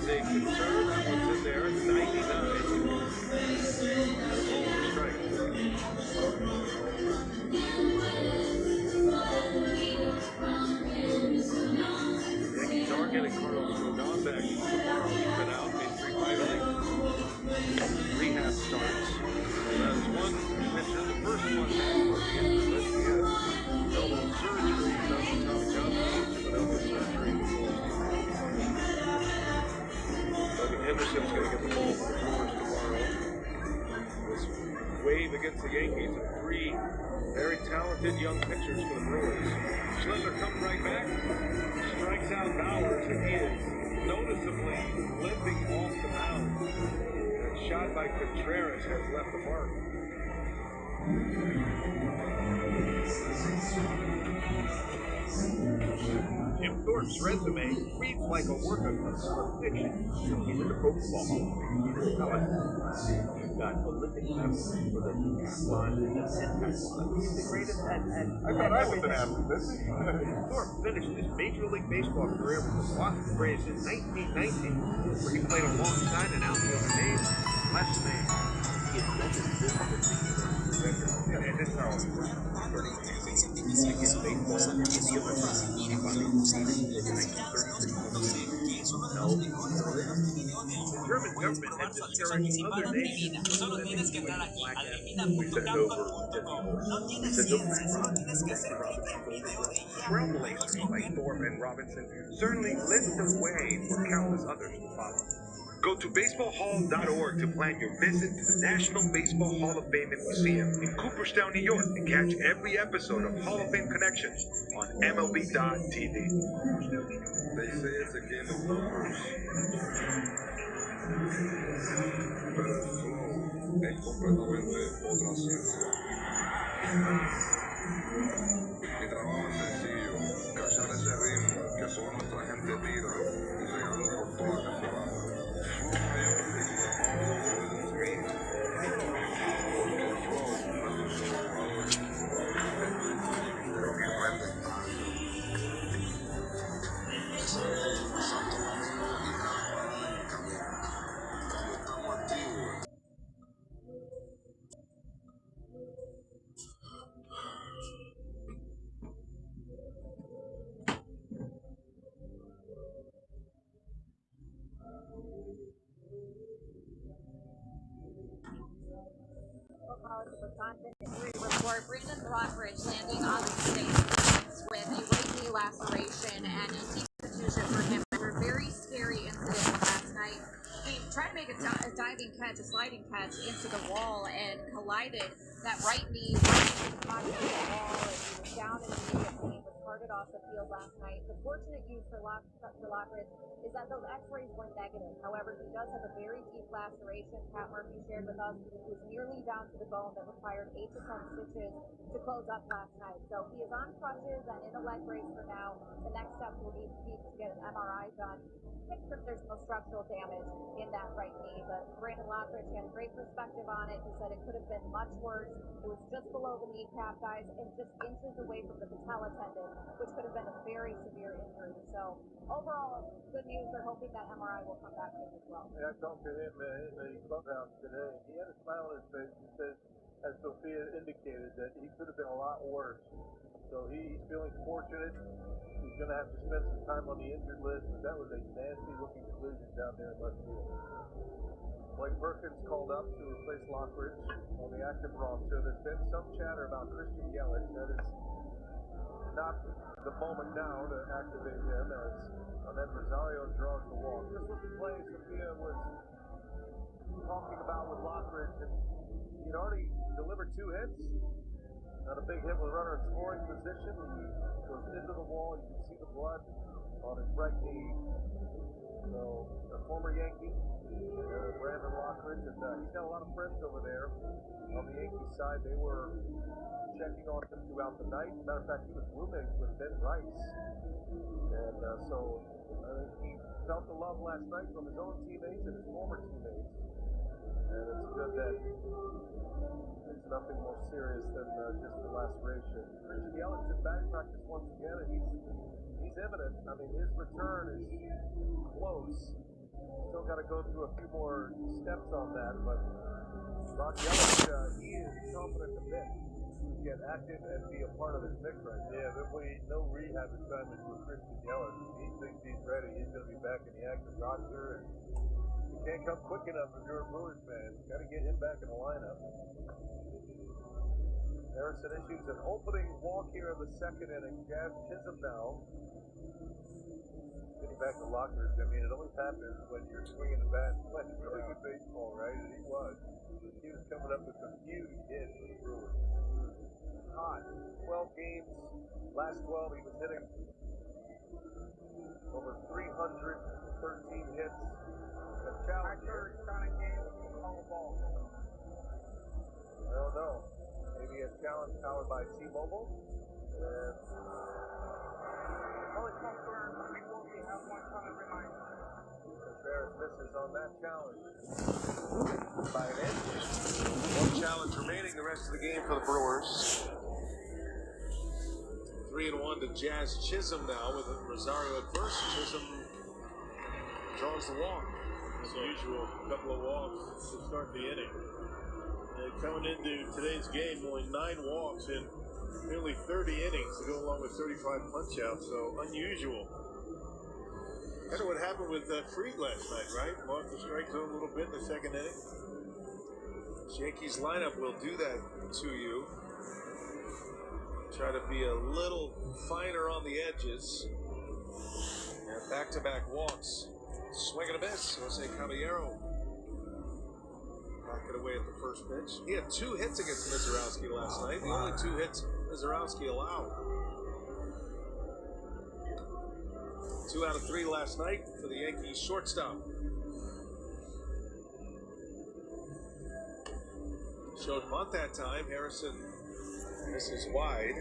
is a concern. That one's in there. It's 99. Strike. Yankees are getting Carlos Rodon back tomorrow. He's been out, made 3 minor league rehab starts. That is one pitcher. The first one but he had elbow surgery. That's Tommy John but elbow surgery before. Logan Henderson's going to get the ball for the Brewers tomorrow. This wave against the Yankees of 3 very talented young pitchers for the Brewers. Schindler comes right back, strikes out Bowers, and he is noticeably limping off the mound. That shot by Contreras has left the mark. Jim Thorpe's resume reads like a work of fiction. He's in the Pro Football Hall of Fame. However, he's got Olympic medals for the decathlon and the pentathlon. He's the greatest at I thought I was an athlete. Thorpe finished his Major League Baseball career with the Boston Braves in 1919, where he played alongside an outfielder named Les May. He invented this particular record, and this is how it works. Against baseball in the Olympics. No. The German government had discouraged other nations from sending U.S. black athletes. We sent over Trailblazers like Thorpe and Robinson certainly lit the way for countless others to follow. Go to baseballhall.org to plan your visit to the National Baseball Hall of Fame and Museum in Cooperstown, New York, and catch every episode of Hall of Fame Connections on MLB.tv. They say it's a game of numbers, pero el flow es completamente otra ciencia. Mi trabajo es sencillo, cachar ese ritmo que solo nuestra gente tira y regarlo por toda la temporada. Report, Brandon Rockridge landing on the stage with a right knee laceration and a deep contusion for him. A very scary incident last night. He tried to make a diving catch, a sliding catch into the wall and collided that right knee into the wall, and he was down immediately. Was carted off the field last night. The fortunate news for Lockridge is that those x-rays were negative. However, he does have a very deep laceration. Pat Murphy shared with us it was nearly down to the bone that required 8 to 10 stitches to close up last night. So he is on crutches and in a leg brace for now. The next step will be to get an MRI done. I think that there's no structural damage in that right knee, but Brandon Lockridge had a great perspective on it. He said it could have been much worse. It was just below the kneecap, guys, and just inches away from the patella tendon, which could have been a very severe injury. So overall, good news. They're hoping that MRI will come back in as well. Yeah, I talked to him in the clubhouse today. He had a smile on his face. He says, as Sophia indicated, that he could have been a lot worse. So he's feeling fortunate. He's going to have to spend some time on the injured list, but that was a nasty-looking collision down there in left field. Blake Perkins called up to replace Lockridge on the active roster. There's been some chatter about Christian Yelich. That is not the moment now to activate him as then Rosario draws the walk. This was the play Sophia was talking about with Lockridge, and he'd already delivered 2 hits. Not a big hit with a runner in scoring position. He goes into the wall. You can see the blood on his right knee. So, a former Yankee, Brandon Lockridge, and he's got a lot of friends over there on the Yankee side. They were checking on him throughout the night. Matter of fact, he was roommates with Ben Rice. And so he felt the love last night from his own teammates and his former teammates. And it's good that it's nothing more serious than just the laceration. Christian Yelich in back practice once again, and he's evident. I mean, his return is close. Still got to go through a few more steps on that, but Rob Yelich, he is confident to mix. Get active and be a part of this mix right now. Yeah, there'll be no rehab assignment for Christian Yelich. He thinks he's ready. He's going to be back in the active roster, and he can't come quick enough if you're a Brewers fan. Got to get him back in the lineup. Harrison issues an opening walk here in the second inning. Jazz Chisholm now getting back to lockers. I mean, it always happens when you're swinging the bat, playing really good baseball, right? And he was. He was coming up with some huge hits for the Brewers. Hot. 12 games. Last 12, he was hitting over 313 hits. A challenge here. I don't know. Maybe a challenge powered by T-Mobile. And Contreras misses on that challenge by an inch. One challenge remaining the rest of the game for the Brewers. 3-1 to Jazz Chisholm now with Rosario at first. Chisholm draws the walk. As usual, a couple of walks to start the inning. And coming into today's game, only 9 walks in nearly 30 innings to go along with 35 punch-outs, so unusual. Kind of what happened with Fried last night, right? Off the strike zone a little bit in the second inning. Yankees lineup will do that to you. Try to be a little finer on the edges. And back-to-back walks. Swing and a miss. Jose Caballero back it away at the first pitch. He had 2 hits against Mizorowski last night. The only 2 hits Mizorowski allowed. 2 out of 3 last night for the Yankees shortstop. Showed bunt that time. Harrison misses wide.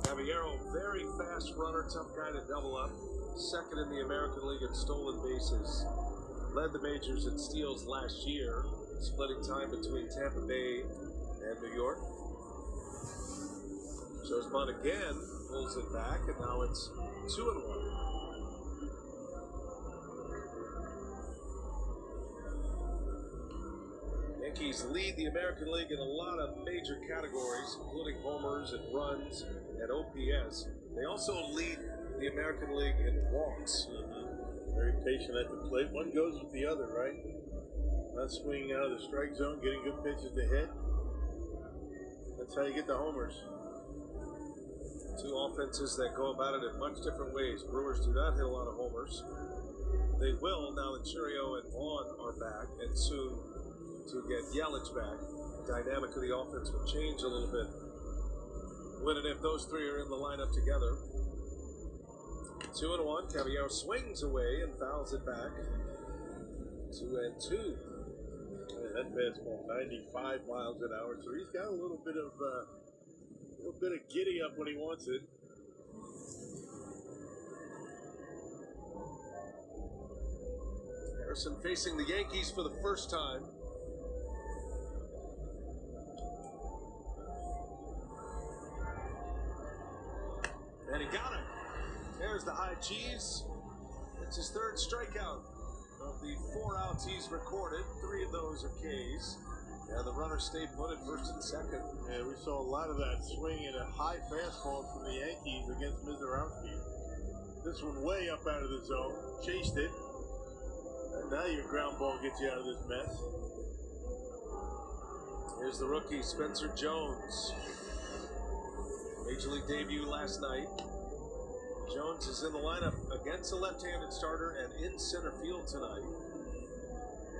Caballero, very fast runner, tough guy to double up. Second in the American League in stolen bases. Led the majors in steals last year, splitting time between Tampa Bay and New York. Shows bunt again, pulls it back, and now it's 2-1. Yankees lead the American League in a lot of major categories, including homers and runs and OPS. They also lead the American League in walks. Very patient at the plate. One goes with the other, right? Not swinging out of the strike zone, getting good pitches to hit. That's how you get the homers. 2 offenses that go about it in much different ways. Brewers do not hit a lot of homers. They will now that Churio and Vaughn are back, and soon to get Yelich back. The dynamic of the offense will change a little bit when and if those 3 are in the lineup together. 2-1. Caballero swings away and fouls it back. 2-2. Yeah, that fastball 95 miles an hour, so he's got a little bit of giddy up when he wants it. Harrison facing the Yankees for the first time. And he got him. There's the high cheese. It's his 3rd strikeout of the 4 outs he's recorded. 3 of those are Ks. And the runner stayed put at first and second. Yeah, we saw a lot of that swing and a high fastball from the Yankees against Mizorowski. This one way up out of the zone. Chased it. And now your ground ball gets you out of this mess. Here's the rookie, Spencer Jones. Major League debut last night. Jones is in the lineup against a left-handed starter and in center field tonight.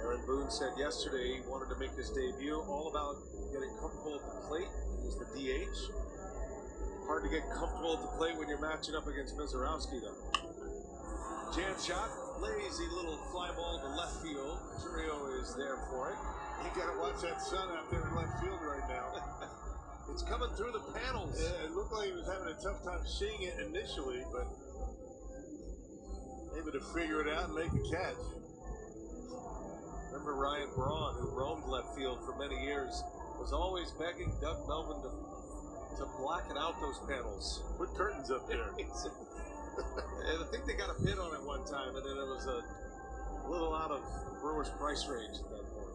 Aaron Boone said yesterday he wanted to make his debut all about getting comfortable at the plate. He was the DH. Hard to get comfortable at the plate when you're matching up against Mizorowski, though. Jam shot, lazy little fly ball to left field. Churio is there for it. You gotta watch that sun out there in left field right now. It's coming through the panels. Yeah, it looked like he was having a tough time seeing it initially, but able to figure it out and make the catch. Remember Ryan Braun, who roamed left field for many years, was always begging Doug Melvin to blacken out those panels. Put curtains up there. And I think they got a bid on it one time, and then it was a little out of Brewers' price range at that point.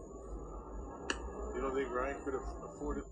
You don't think Ryan could have afforded